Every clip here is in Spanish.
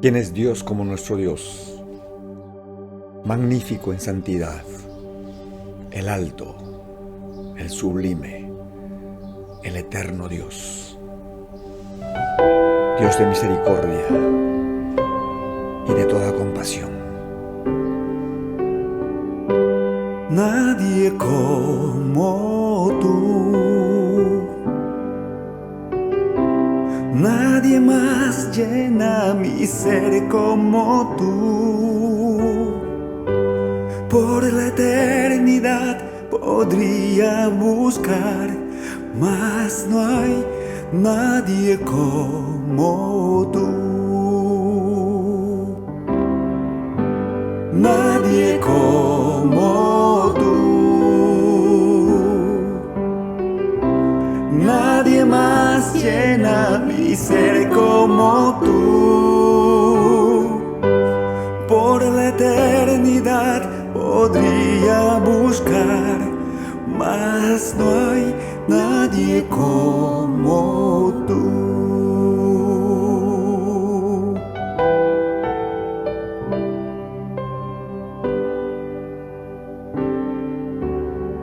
¿Quién es Dios como nuestro Dios? Magnífico en santidad, el alto, el sublime, el eterno Dios. Dios de misericordia y de toda compasión. Nadie como tú, nadie más llena mi ser como tú. Por la eternidad podría buscar, mas no hay nadie como tú. Nadie como tú, nadie más llena mi ser como tú. Por la eternidad podría buscar, mas no hay nadie como tú.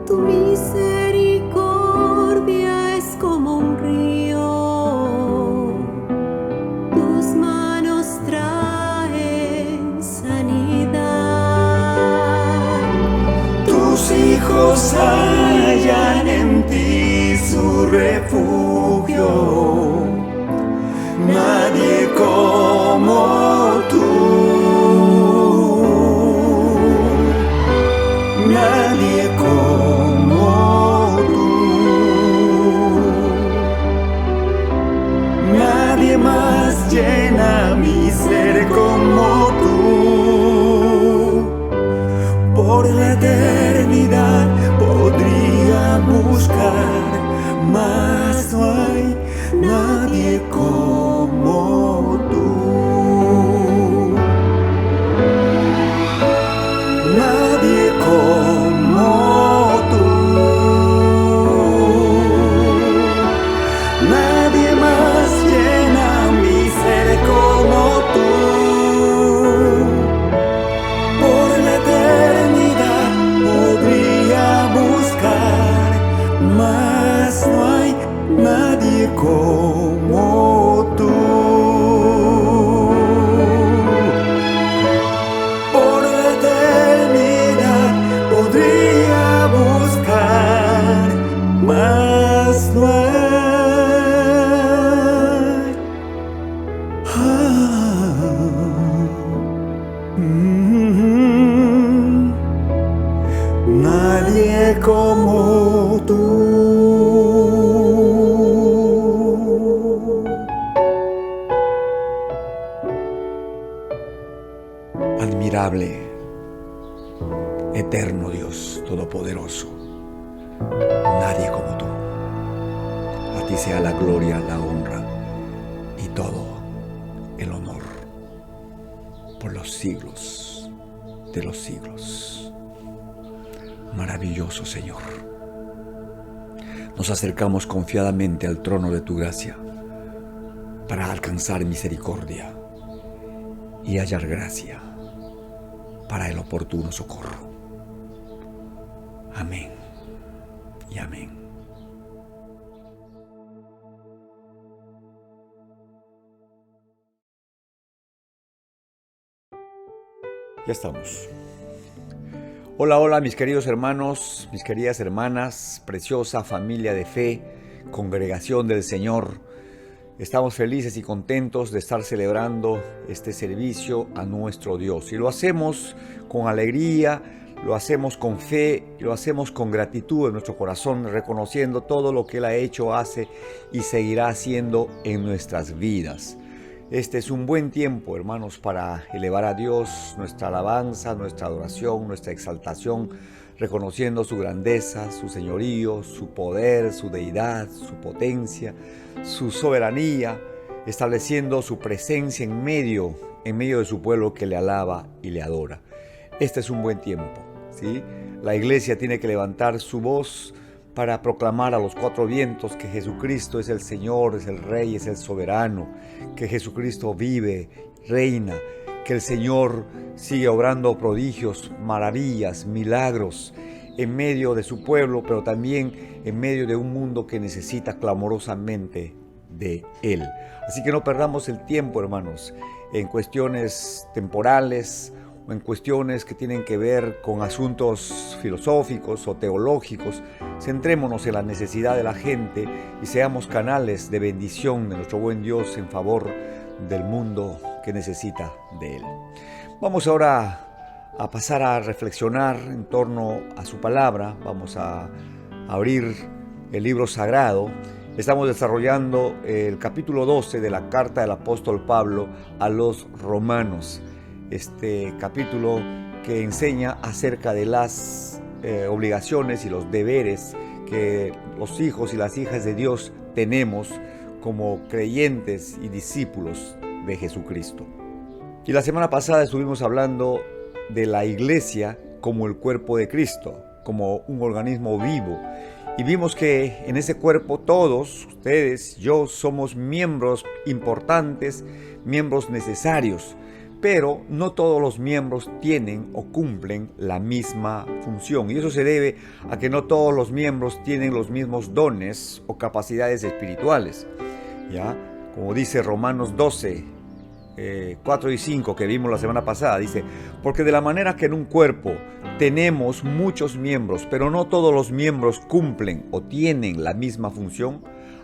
Tu misericordia es como un río, tus manos traen sanidad. Tus hijos hallan en ti su refugio, nadie como tú. Nadie como tú, nadie más llena mi ser como tú. Por la eternidad podría buscar, mas no hay nadie como tú. Nadie como tú, nadie más llena mi ser como tú. Por la eternidad podría buscar, mas no hay nadie como tú. Podría buscar, mas no hay. Nadie como tú. Admirable, eterno Dios todopoderoso, nadie como tú. A ti sea la gloria, la honra y todo el honor por los siglos de los siglos. Maravilloso Señor, nos acercamos confiadamente al trono de tu gracia para alcanzar misericordia y hallar gracia para el oportuno socorro. Amén y amén. Ya estamos. Hola, hola mis queridos hermanos, mis queridas hermanas, preciosa familia de fe, congregación del Señor. Estamos felices y contentos de estar celebrando este servicio a nuestro Dios. Y lo hacemos con alegría, lo hacemos con fe, lo hacemos con gratitud en nuestro corazón, reconociendo todo lo que Él ha hecho, hace y seguirá haciendo en nuestras vidas. Este es un buen tiempo, hermanos, para elevar a Dios nuestra alabanza, nuestra adoración, nuestra exaltación, reconociendo su grandeza, su señorío, su poder, su deidad, su potencia, su soberanía, estableciendo su presencia en medio de su pueblo que le alaba y le adora. Este es un buen tiempo, ¿sí? La iglesia tiene que levantar su voz para proclamar a los cuatro vientos que Jesucristo es el Señor, es el Rey, es el soberano, que Jesucristo vive, reina, que el Señor sigue obrando prodigios, maravillas, milagros en medio de su pueblo, pero también en medio de un mundo que necesita clamorosamente de Él. Así que no perdamos el tiempo, hermanos, en cuestiones temporales o en cuestiones que tienen que ver con asuntos filosóficos o teológicos. Centrémonos en la necesidad de la gente y seamos canales de bendición de nuestro buen Dios en favor del mundo que necesita de Él. Vamos ahora a pasar a reflexionar en torno a su palabra. Vamos a abrir el libro sagrado. Estamos desarrollando el capítulo 12 de la carta del apóstol Pablo a los romanos. Este capítulo que enseña acerca de las obligaciones y los deberes que los hijos y las hijas de Dios tenemos como creyentes y discípulos de Jesucristo. Y la semana pasada estuvimos hablando de la iglesia como el cuerpo de Cristo, como un organismo vivo. Y vimos que en ese cuerpo todos, ustedes, yo, somos miembros importantes, miembros necesarios. Pero no todos los miembros tienen o cumplen la misma función. Y eso se debe a que no todos los miembros tienen los mismos dones o capacidades espirituales. ¿Ya? Como dice Romanos 12, 4 y 5 que vimos la semana pasada, dice: porque de la manera que en un cuerpo tenemos muchos miembros, pero no todos los miembros cumplen o tienen la misma función,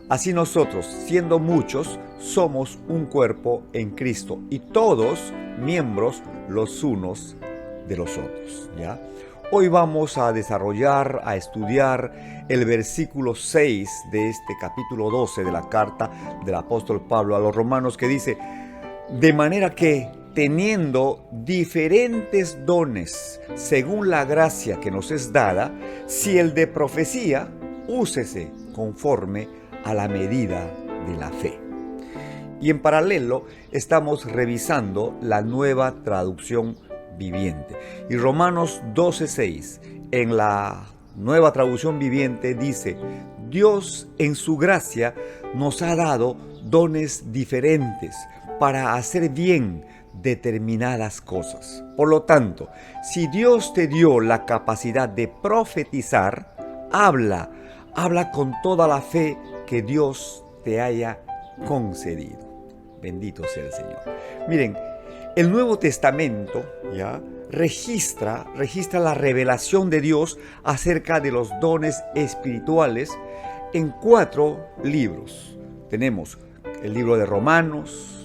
así nosotros, siendo muchos, somos un cuerpo en Cristo y todos miembros los unos de los otros. ¿Ya? Hoy vamos a desarrollar, a estudiar el versículo 6 de este capítulo 12 de la carta del apóstol Pablo a los romanos, que dice: de manera que, teniendo diferentes dones según la gracia que nos es dada, si el de profecía, úsese conforme a la medida de la fe. Y en paralelo estamos revisando la nueva traducción viviente. Y Romanos 12:6 en la nueva traducción viviente dice: Dios en su gracia nos ha dado dones diferentes para hacer bien determinadas cosas. Por lo tanto, si Dios te dio la capacidad de profetizar, habla con toda la fe que Dios te haya concedido. Bendito sea el Señor. Miren, el Nuevo Testamento ya registra la revelación de Dios acerca de los dones espirituales en 4 libros. Tenemos el libro de Romanos,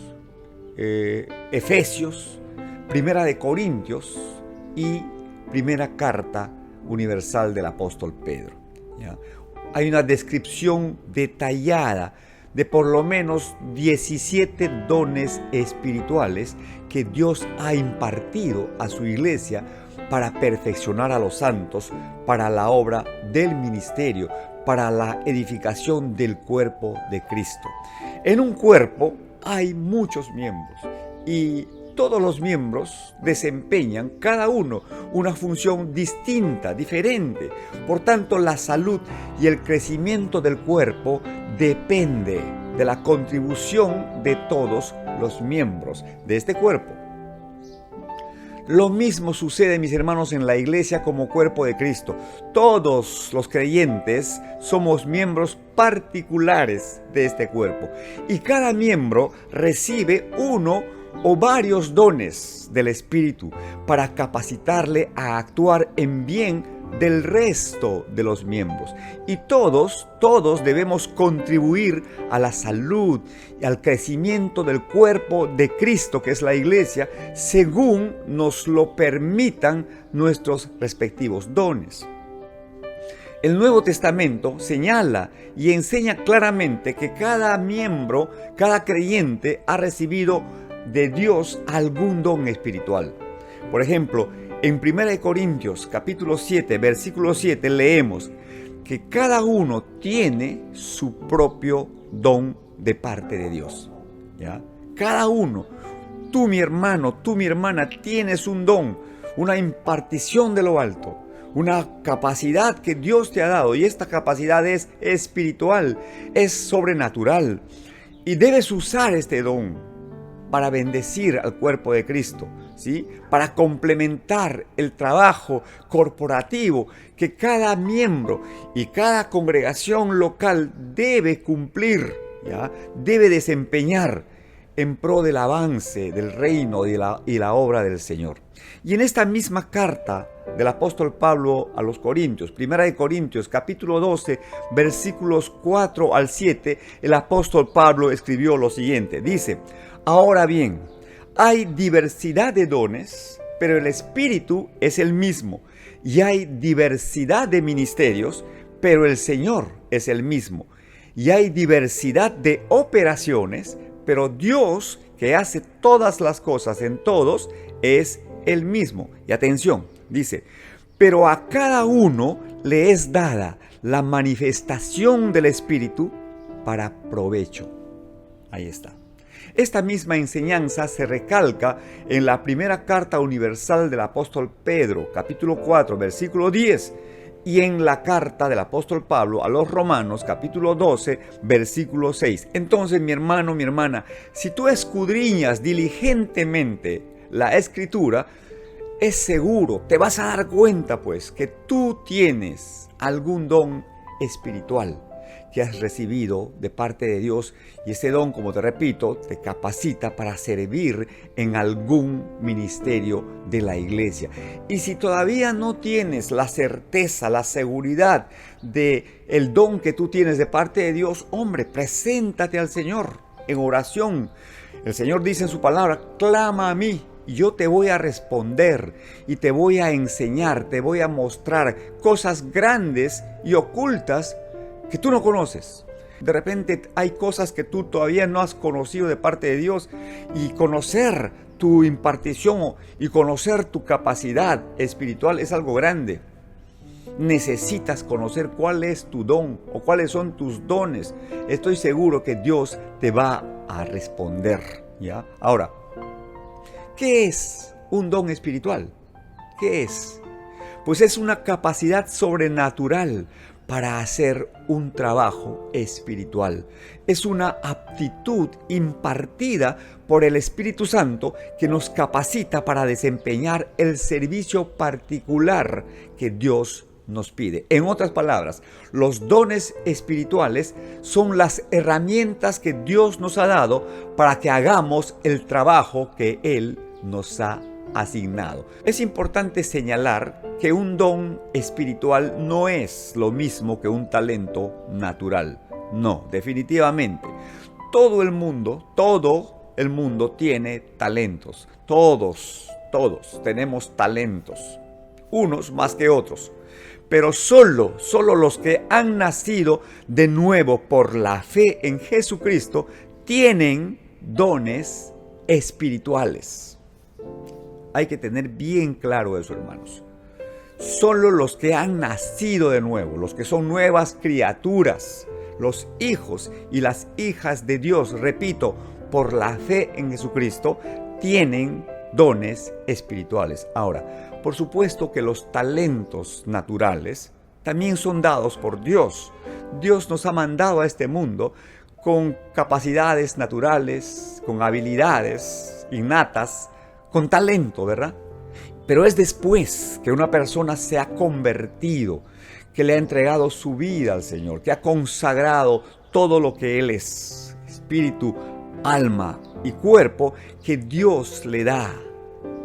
Efesios, Primera de Corintios y Primera Carta Universal del apóstol Pedro. ¿Ya? Hay una descripción detallada de por lo menos 17 dones espirituales que Dios ha impartido a su iglesia para perfeccionar a los santos, para la obra del ministerio, para la edificación del cuerpo de Cristo. En un cuerpo hay muchos miembros y todos los miembros desempeñan cada uno una función distinta, diferente. Por tanto, la salud y el crecimiento del cuerpo depende de la contribución de todos los miembros de este cuerpo. Lo mismo sucede, mis hermanos, en la iglesia como cuerpo de Cristo. Todos los creyentes somos miembros particulares de este cuerpo y cada miembro recibe uno o varios dones del Espíritu para capacitarle a actuar en bien del resto de los miembros. Y todos debemos contribuir a la salud y al crecimiento del cuerpo de Cristo, que es la iglesia, según nos lo permitan nuestros respectivos dones. El Nuevo Testamento señala y enseña claramente que cada miembro, cada creyente ha recibido de Dios algún don espiritual. Por ejemplo, en 1 Corintios capítulo 7, versículo 7 leemos que cada uno tiene su propio don de parte de Dios. ¿Ya? Cada uno, tú mi hermano, tú mi hermana, tienes un don, una impartición de lo alto, una capacidad que Dios te ha dado, y esta capacidad es espiritual, es sobrenatural, y debes usar este don para bendecir al cuerpo de Cristo, ¿sí? Para complementar el trabajo corporativo que cada miembro y cada congregación local debe cumplir, ¿ya? Debe desempeñar en pro del avance del reino y la obra del Señor. Y en esta misma carta del apóstol Pablo a los Corintios, 1 Corintios capítulo 12, versículos 4 al 7, el apóstol Pablo escribió lo siguiente, dice: ahora bien, hay diversidad de dones, pero el Espíritu es el mismo, y hay diversidad de ministerios, pero el Señor es el mismo, y hay diversidad de operaciones, pero Dios, que hace todas las cosas en todos, es el mismo. Y atención, dice: pero a cada uno le es dada la manifestación del Espíritu para provecho. Ahí está. Esta misma enseñanza se recalca en la primera carta universal del apóstol Pedro, capítulo 4, versículo 10, y en la carta del apóstol Pablo a los Romanos, capítulo 12, versículo 6. Entonces, mi hermano, mi hermana, si tú escudriñas diligentemente la Escritura, es seguro, te vas a dar cuenta pues que tú tienes algún don espiritual que has recibido de parte de Dios, y ese don, como te repito, te capacita para servir en algún ministerio de la iglesia. Y si todavía no tienes la certeza, la seguridad de el don que tú tienes de parte de Dios, hombre, preséntate al Señor en oración. El Señor dice en su palabra: clama a mí y yo te voy a responder y te voy a enseñar, te voy a mostrar cosas grandes y ocultas que tú no conoces. De repente hay cosas que tú todavía no has conocido de parte de Dios, y conocer tu impartición y conocer tu capacidad espiritual es algo grande. Necesitas conocer cuál es tu don o cuáles son tus dones. Estoy seguro que Dios te va a responder, ¿ya? Ahora, ¿qué es un don espiritual? ¿Qué es? Pues es una capacidad sobrenatural para hacer un trabajo espiritual. Es una aptitud impartida por el Espíritu Santo que nos capacita para desempeñar el servicio particular que Dios nos pide. En otras palabras, los dones espirituales son las herramientas que Dios nos ha dado para que hagamos el trabajo que Él nos ha asignado. Es importante señalar que un don espiritual no es lo mismo que un talento natural. No, definitivamente. Todo el mundo tiene talentos. Todos tenemos talentos. Unos más que otros. Pero solo los que han nacido de nuevo por la fe en Jesucristo tienen dones espirituales. Hay que tener bien claro eso, hermanos. Solo los que han nacido de nuevo, los que son nuevas criaturas, los hijos y las hijas de Dios, repito, por la fe en Jesucristo, tienen dones espirituales. Ahora, por supuesto que los talentos naturales también son dados por Dios. Dios nos ha mandado a este mundo con capacidades naturales, con habilidades innatas, con talento, ¿verdad? Pero es después que una persona se ha convertido, que le ha entregado su vida al Señor, que ha consagrado todo lo que Él es, espíritu, alma y cuerpo, que Dios le da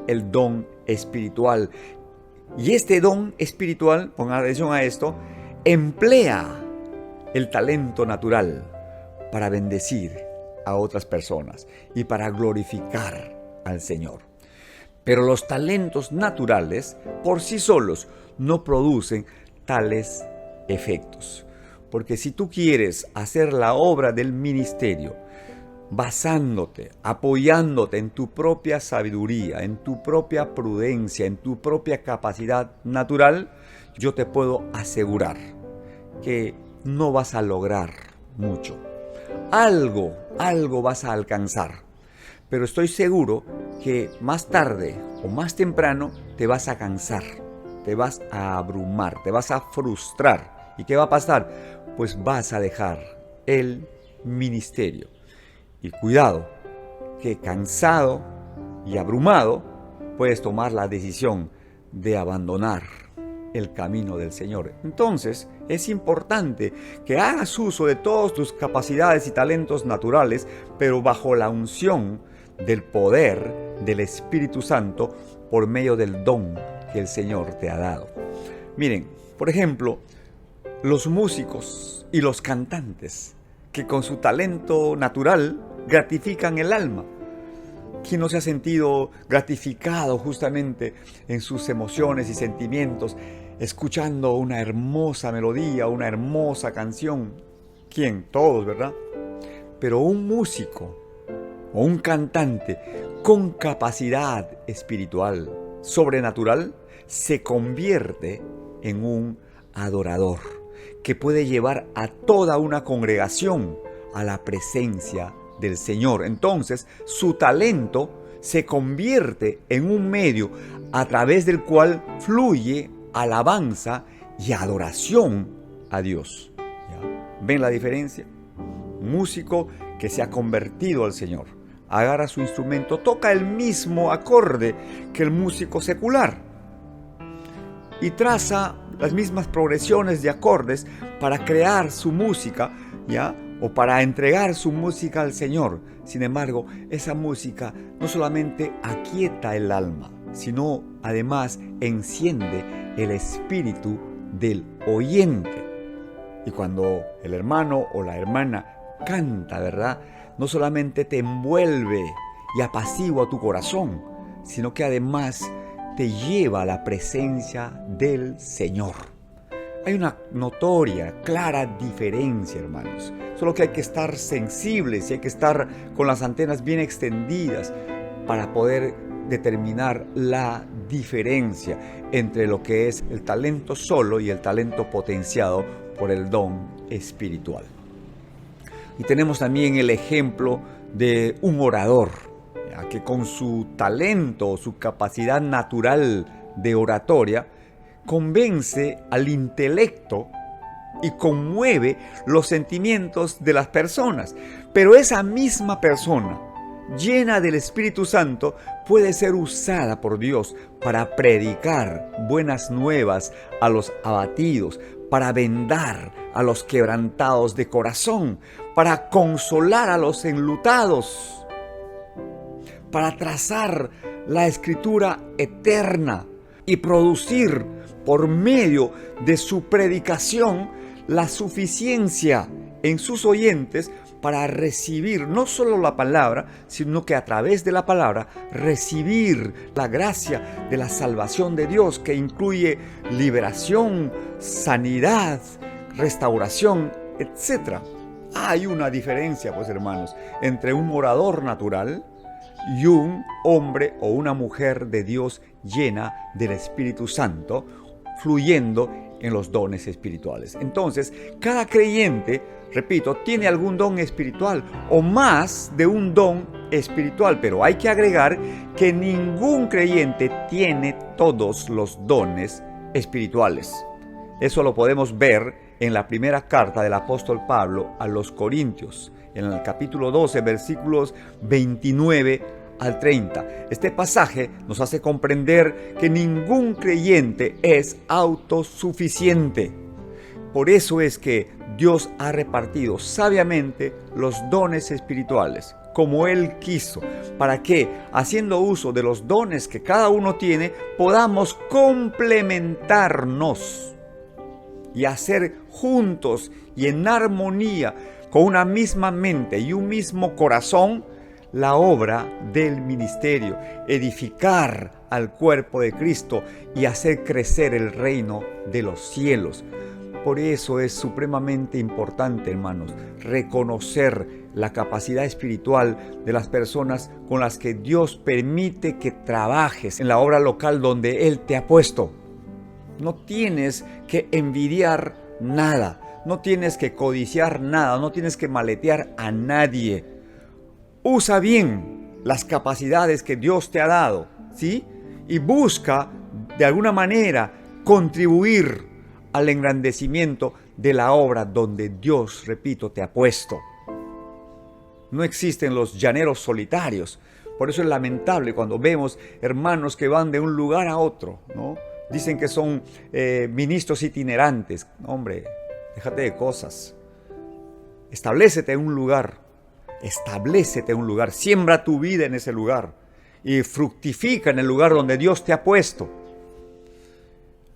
el don espiritual. Y este don espiritual, pongan atención a esto, emplea el talento natural para bendecir a otras personas y para glorificar al Señor. Pero los talentos naturales por sí solos no producen tales efectos. Porque si tú quieres hacer la obra del ministerio basándote, apoyándote en tu propia sabiduría, en tu propia prudencia, en tu propia capacidad natural, yo te puedo asegurar que no vas a lograr mucho. Algo vas a alcanzar. Pero estoy seguro que más tarde o más temprano te vas a cansar te vas a abrumar, te vas a frustrar. ¿Y qué va a pasar? Pues vas a dejar el ministerio. Y cuidado, que cansado y abrumado puedes tomar la decisión de abandonar el camino del Señor. Entonces, es importante que hagas uso de todas tus capacidades y talentos naturales, pero bajo la unción del poder del Espíritu Santo por medio del don que el Señor te ha dado. Miren, por ejemplo, los músicos y los cantantes que con su talento natural gratifican el alma. ¿Quién no se ha sentido gratificado justamente en sus emociones y sentimientos escuchando una hermosa melodía, una hermosa canción? ¿Quién? Todos, ¿verdad? Pero un músico o un cantante con capacidad espiritual, sobrenatural, se convierte en un adorador que puede llevar a toda una congregación a la presencia del Señor. Entonces, su talento se convierte en un medio a través del cual fluye alabanza y adoración a Dios. ¿Ya? ¿Ven la diferencia? Un músico que se ha convertido al Señor agarra su instrumento, toca el mismo acorde que el músico secular y traza las mismas progresiones de acordes para crear su música, ¿ya? O para entregar su música al Señor. Sin embargo, esa música no solamente aquieta el alma, sino además enciende el espíritu del oyente. Y cuando el hermano o la hermana canta, ¿verdad?, no solamente te envuelve y apacigua tu corazón, sino que además te lleva a la presencia del Señor. Hay una notoria, clara diferencia, hermanos. Solo que hay que estar sensibles y hay que estar con las antenas bien extendidas para poder determinar la diferencia entre lo que es el talento solo y el talento potenciado por el don espiritual. Y tenemos también el ejemplo de un orador, ¿ya?, que con su talento, su capacidad natural de oratoria, convence al intelecto y conmueve los sentimientos de las personas. Pero esa misma persona, llena del Espíritu Santo, puede ser usada por Dios para predicar buenas nuevas a los abatidos, para vendar a los quebrantados de corazón, para consolar a los enlutados, para trazar la escritura eterna y producir por medio de su predicación la suficiencia en sus oyentes para recibir no solo la palabra, sino que a través de la palabra recibir la gracia de la salvación de Dios, que incluye liberación, sanidad, restauración, etc. Hay una diferencia, pues, hermanos, entre un orador natural y un hombre o una mujer de Dios llena del Espíritu Santo, fluyendo en los dones espirituales. Entonces, cada creyente, repito, tiene algún don espiritual o más de un don espiritual, pero hay que agregar que ningún creyente tiene todos los dones espirituales. Eso lo podemos ver en la primera carta del apóstol Pablo a los Corintios, en el capítulo 12, versículos 29 al 30. Este pasaje nos hace comprender que ningún creyente es autosuficiente. Por eso es que Dios ha repartido sabiamente los dones espirituales, como Él quiso, para que, haciendo uso de los dones que cada uno tiene, podamos complementarnos y hacer juntos y en armonía, con una misma mente y un mismo corazón, la obra del ministerio, edificar al cuerpo de Cristo y hacer crecer el reino de los cielos. Por eso es supremamente importante, hermanos, reconocer la capacidad espiritual de las personas con las que Dios permite que trabajes en la obra local donde Él te ha puesto. No tienes que envidiar nada, no tienes que codiciar nada, no tienes que maletear a nadie. Usa bien las capacidades que Dios te ha dado, ¿sí? Y busca de alguna manera contribuir al engrandecimiento de la obra donde Dios, repito, te ha puesto. No existen los llaneros solitarios. Por eso es lamentable cuando vemos hermanos que van de un lugar a otro, ¿no? Dicen que son ministros itinerantes. Hombre, déjate de cosas. Establécete en un lugar. Establécete en un lugar. Siembra tu vida en ese lugar. Y fructifica en el lugar donde Dios te ha puesto.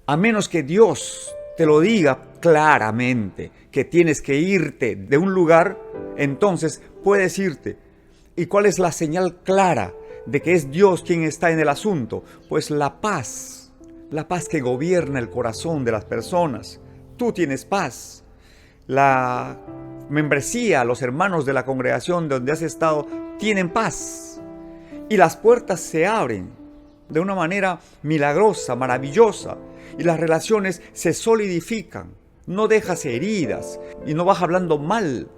A menos que Dios te lo diga claramente, que tienes que irte de un lugar, entonces puedes irte. ¿Y cuál es la señal clara de que es Dios quien está en el asunto? Pues la paz que gobierna el corazón de las personas. Tú tienes paz. La membresía, los hermanos de la congregación donde has estado, tienen paz. Y las puertas se abren de una manera milagrosa, maravillosa. Y las relaciones se solidifican. No dejas heridas y no vas hablando mal.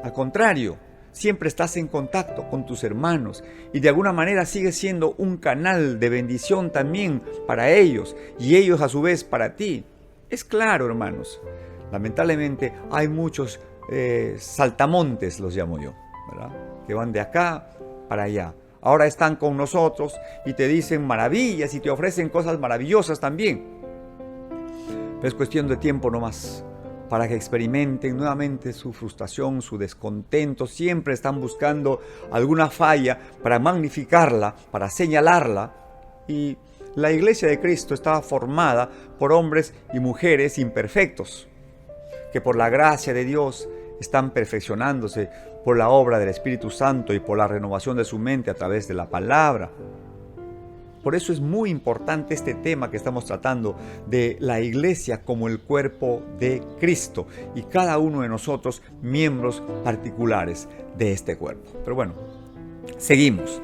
Al contrario, siempre estás en contacto con tus hermanos y de alguna manera sigues siendo un canal de bendición también para ellos y ellos a su vez para ti. Es claro, hermanos. Lamentablemente hay muchos saltamontes, los llamo yo, ¿verdad? Que van de acá para allá. Ahora están con nosotros y te dicen maravillas y te ofrecen cosas maravillosas también. Pero es cuestión de tiempo nomás para que experimenten nuevamente su frustración, su descontento. Siempre están buscando alguna falla para magnificarla, para señalarla. Y la iglesia de Cristo estaba formada por hombres y mujeres imperfectos, que por la gracia de Dios están perfeccionándose por la obra del Espíritu Santo y por la renovación de su mente a través de la palabra. Por eso es muy importante este tema que estamos tratando de la iglesia como el cuerpo de Cristo y cada uno de nosotros miembros particulares de este cuerpo. Pero bueno, seguimos.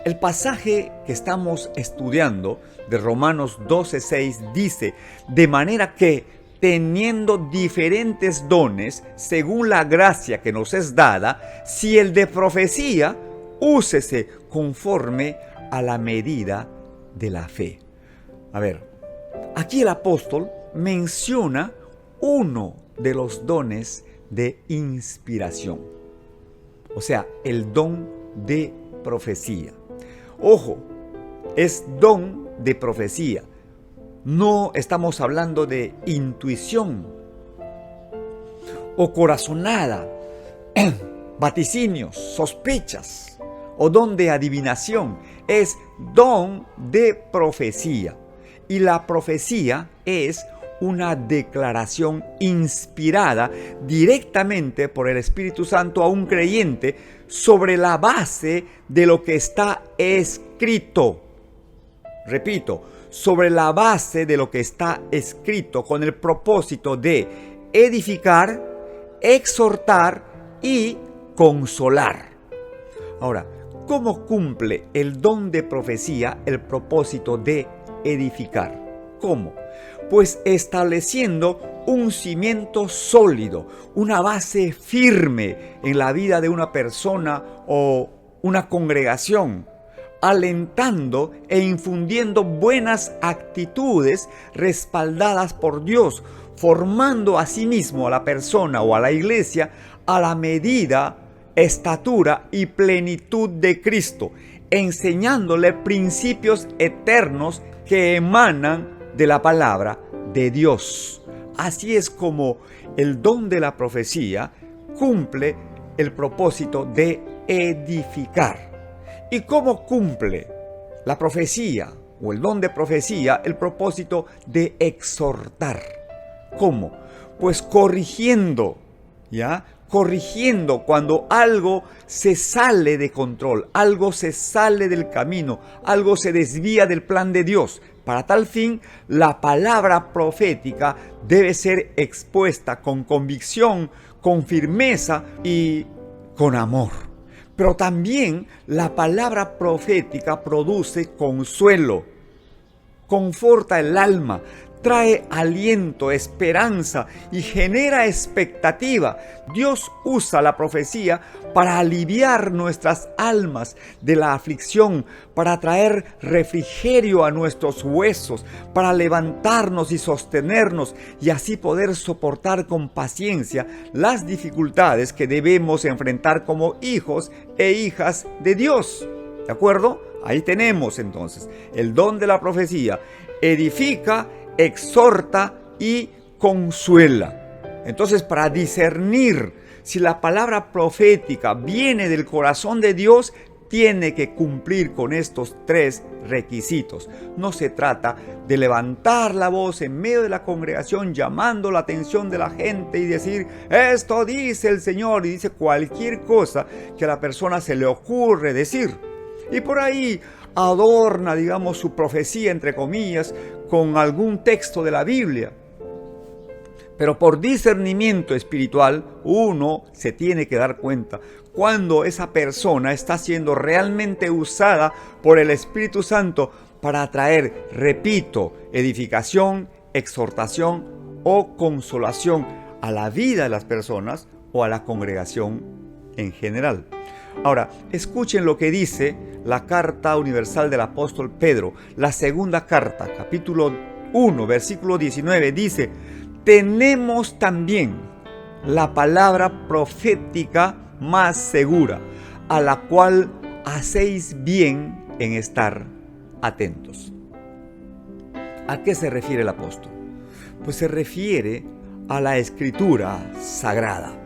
El pasaje que estamos estudiando de Romanos 12:6 dice: de manera que teniendo diferentes dones según la gracia que nos es dada, si el de profecía, úsese conforme a la medida de la fe. A ver, aquí el apóstol menciona uno de los dones de inspiración, o sea, el don de profecía. Ojo, es don de profecía. No estamos hablando de intuición o corazonada, vaticinios, sospechas o don de adivinación. Es don de profecía. Y la profecía es una declaración inspirada directamente por el Espíritu Santo a un creyente sobre la base de lo que está escrito. Repito, sobre la base de lo que está escrito, con el propósito de edificar, exhortar y consolar. Ahora, ¿cómo cumple el don de profecía el propósito de edificar? ¿Cómo? Pues estableciendo un cimiento sólido, una base firme en la vida de una persona o una congregación, alentando e infundiendo buenas actitudes respaldadas por Dios, formando a sí mismo a la persona o a la iglesia a la medida, estatura y plenitud de Cristo, enseñándole principios eternos que emanan de la palabra de Dios. Así es como el don de la profecía cumple el propósito de edificar. ¿Y cómo cumple la profecía o el don de profecía el propósito de exhortar? ¿Cómo? Pues corrigiendo, ¿ya? Corrigiendo cuando algo se sale de control, algo se sale del camino, algo se desvía del plan de Dios. Para tal fin, la palabra profética debe ser expuesta con convicción, con firmeza y con amor. Pero también la palabra profética produce consuelo, conforta el alma, trae aliento, esperanza y genera expectativa. Dios usa la profecía para aliviar nuestras almas de la aflicción, para traer refrigerio a nuestros huesos, para levantarnos y sostenernos y así poder soportar con paciencia las dificultades que debemos enfrentar como hijos e hijas de Dios. ¿De acuerdo? Ahí tenemos entonces el don de la profecía. Edifica, exhorta y consuela. Entonces, para discernir si la palabra profética viene del corazón de Dios, tiene que cumplir con estos 3 requisitos. No se trata de levantar la voz en medio de la congregación llamando la atención de la gente y decir, esto dice el Señor, y dice cualquier cosa que a la persona se le ocurre decir. Y por ahí adorna, digamos, su profecía, entre comillas, con algún texto de la Biblia. Pero por discernimiento espiritual, uno se tiene que dar cuenta cuando esa persona está siendo realmente usada por el Espíritu Santo para traer, repito, edificación, exhortación o consolación a la vida de las personas o a la congregación en general. Ahora, escuchen lo que dice la carta universal del apóstol Pedro, la segunda carta, capítulo 1, versículo 19, dice: tenemos también la palabra profética más segura, a la cual hacéis bien en estar atentos. ¿A qué se refiere el apóstol? Pues se refiere a la Escritura sagrada.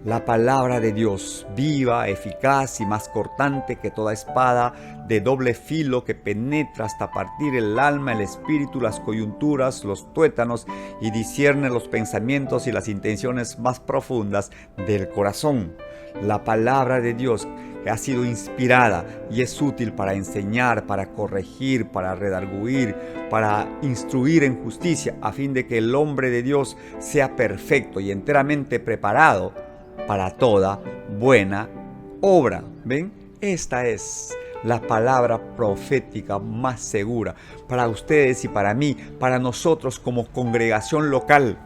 La palabra de Dios, viva, eficaz y más cortante que toda espada de doble filo que penetra hasta partir el alma, el espíritu, las coyunturas, los tuétanos y discierne los pensamientos y las intenciones más profundas del corazón. La palabra de Dios que ha sido inspirada y es útil para enseñar, para corregir, para redarguir, para instruir en justicia, a fin de que el hombre de Dios sea perfecto y enteramente preparado para toda buena obra. ¿Ven? Esta es la palabra profética más segura para ustedes y para mí, para nosotros como congregación local.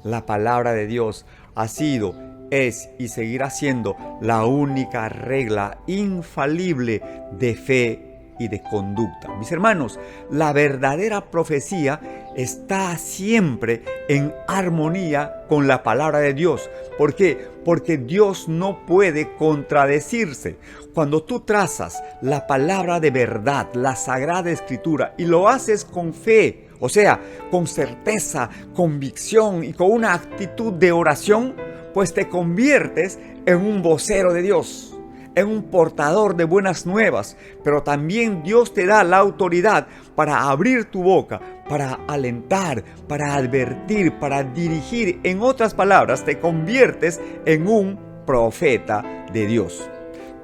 La palabra de Dios ha sido, es y seguirá siendo la única regla infalible de fe y de conducta. Mis hermanos, la verdadera profecía está siempre en armonía con la palabra de Dios. ¿Por qué? Porque Dios no puede contradecirse. Cuando tú trazas la palabra de verdad, la Sagrada Escritura, y lo haces con fe, o sea, con certeza, convicción y con una actitud de oración, pues te conviertes en un vocero de Dios, en un portador de buenas nuevas, pero también Dios te da la autoridad para abrir tu boca, para alentar, para advertir, para dirigir. En otras palabras, te conviertes en un profeta de Dios.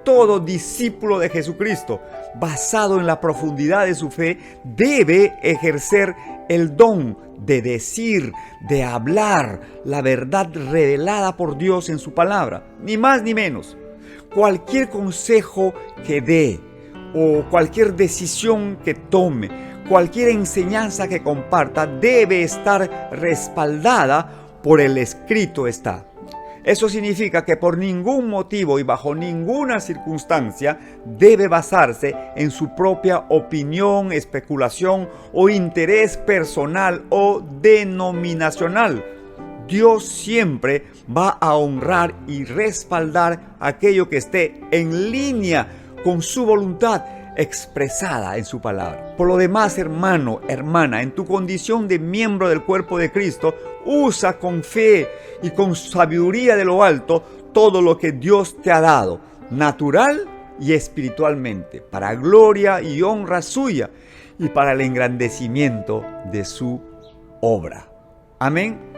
Todo discípulo de Jesucristo, basado en la profundidad de su fe, debe ejercer el don de decir, de hablar la verdad revelada por Dios en su palabra, ni más ni menos. Cualquier consejo que dé o cualquier decisión que tome, cualquier enseñanza que comparta debe estar respaldada por el escrito está. Eso significa que por ningún motivo y bajo ninguna circunstancia debe basarse en su propia opinión, especulación o interés personal o denominacional. Dios siempre va a honrar y respaldar aquello que esté en línea con su voluntad expresada en su palabra. Por lo demás, hermano, hermana, en tu condición de miembro del cuerpo de Cristo, usa con fe y con sabiduría de lo alto todo lo que Dios te ha dado, natural y espiritualmente, para gloria y honra suya y para el engrandecimiento de su obra. Amén.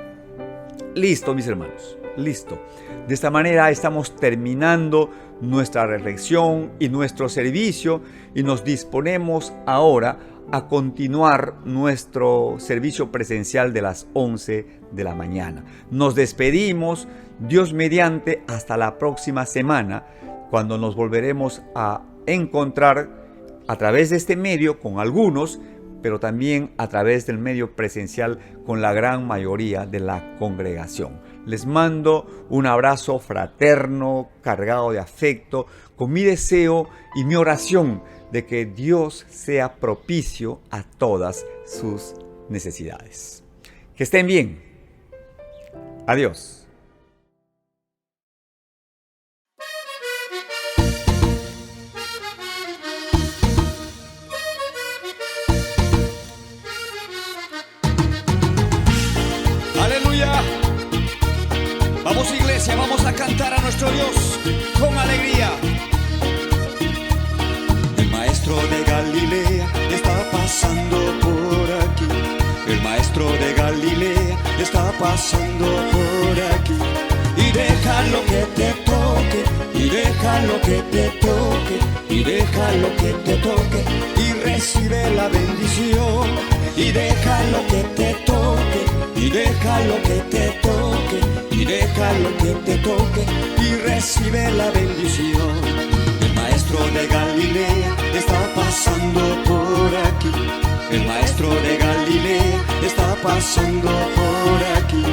Listo, mis hermanos, listo. De esta manera estamos terminando nuestra reflexión y nuestro servicio y nos disponemos ahora a continuar nuestro servicio presencial de las 11 de la mañana. Nos despedimos, Dios mediante, hasta la próxima semana, cuando nos volveremos a encontrar a través de este medio con algunos, pero también a través del medio presencial con la gran mayoría de la congregación. Les mando un abrazo fraterno, cargado de afecto, con mi deseo y mi oración de que Dios sea propicio a todas sus necesidades. Que estén bien. Adiós. Aleluya. Vamos, iglesia, vamos a cantar a nuestro Dios con alegría. El maestro de Galilea está pasando por aquí. El maestro de Galilea está pasando por aquí. Y déjalo que te toque, y déjalo que te toque, y déjalo que te toque, y recibe la bendición. Y déjalo que te toque, y déjalo que te toque, y déjalo que te toque, y recibe la bendición. El maestro de Galilea está pasando por aquí. El maestro de Galilea está pasando por aquí.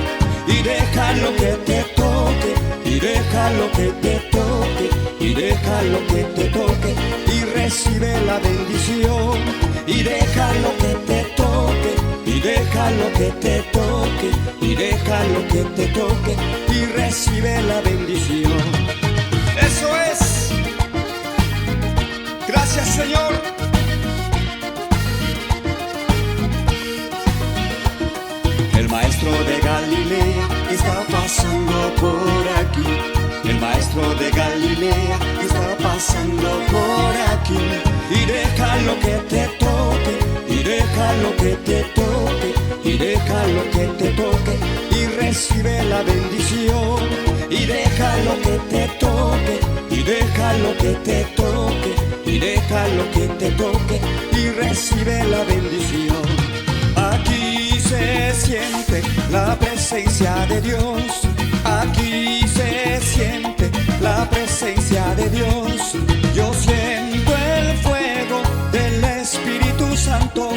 Y déjalo que te toque, y déjalo que te toque, y déjalo que te toque, y recibe la bendición. Y déjalo que te toque, y déjalo que te toque, y déjalo que te toque, y recibe la bendición. Eso es. Gracias, Señor. El maestro de Galilea está pasando por aquí. El maestro de Galilea está pasando por aquí. Y déjalo que te toque, y déjalo que te toque, y déjalo que te toque, y recibe la bendición. Y déjalo que te toque, y déjalo que te toque, y déjalo que te toque, y recibe la bendición. Aquí se siente la presencia de Dios. Aquí se siente la presencia de Dios. Yo siento el fuego del Espíritu Santo.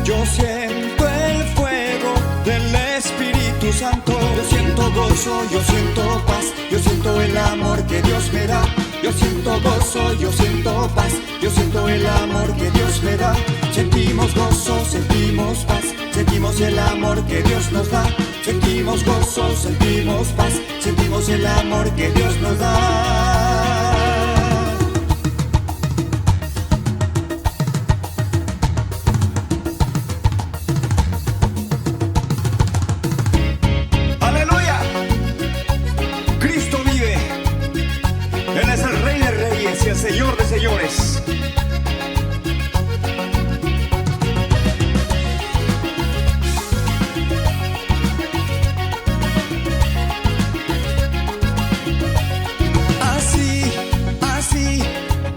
Yo siento el fuego del Espíritu Santo. Yo siento gozo, yo siento paz, yo siento el amor que Dios me da. Yo siento gozo, yo siento paz, yo siento el amor que Dios me da. Sentimos gozo, sentimos paz, sentimos el amor que Dios nos da. Sentimos gozo, sentimos paz, sentimos el amor que Dios nos da. ¡Aleluya! Cristo vive. Él es el Rey de Reyes y el Señor de Señores.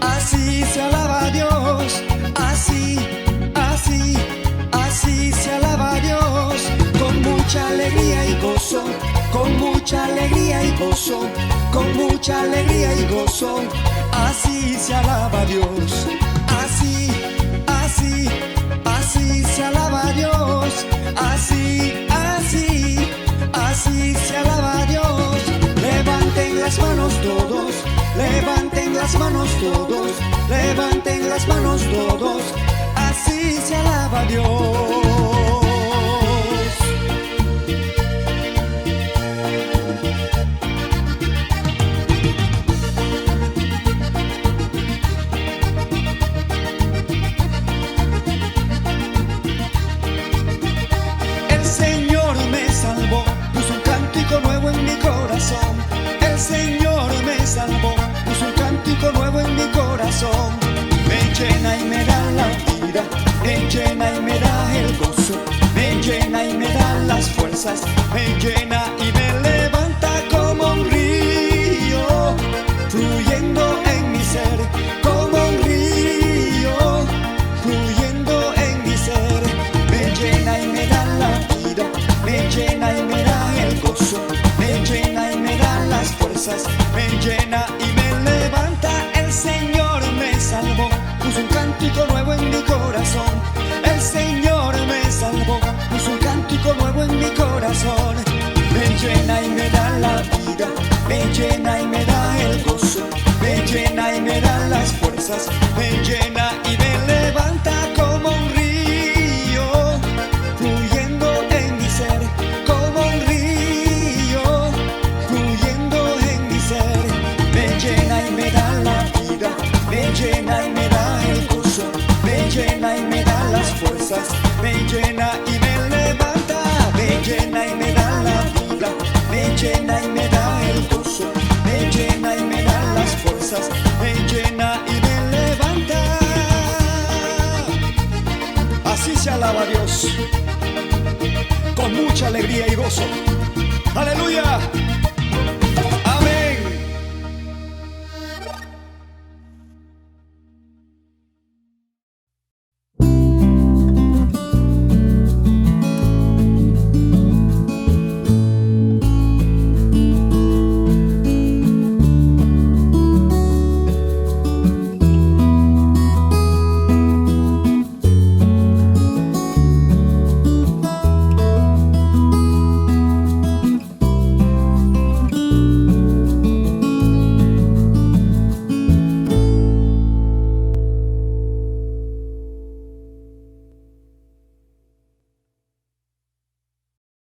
Así se alaba a Dios, así se alaba a Dios, con mucha alegría y gozo, con mucha alegría y gozo, con mucha alegría y gozo, así se alaba a Dios, así se alaba a Dios, así se alaba a Dios. Levanten las manos todos, levanten las manos todos, levanten las manos todos, así se alaba a Dios. El Señor me salvó, puso un cántico nuevo en mi corazón. El Señor me salvó, puso un cántico nuevo en mi corazón. Me llena y me da la vida, me llena y me da el gozo, me llena y me da las fuerzas, me llena y me levanta como un río, fluyendo en mi ser, como un río, fluyendo en mi ser. Me llena y me da la vida, me llena y me da el gozo, me llena y me da las fuerzas, me llena y me levanta. El Señor me salvó, puso un cántico nuevo en mi corazón. El Señor llena y me da el gozo, me llena y me da las fuerzas, me llena y me levanta como un río, fluyendo en mi ser, como un río, fluyendo en mi ser, me llena y me da la vida, me llena y me da el gozo, me llena y me da las fuerzas, me llena y me levanta, me llena y me da la vida, me llena y me da el gozo, me llena y me da las fuerzas, me llena y me levanta. Así se alaba a Dios, con mucha alegría y gozo. ¡Aleluya!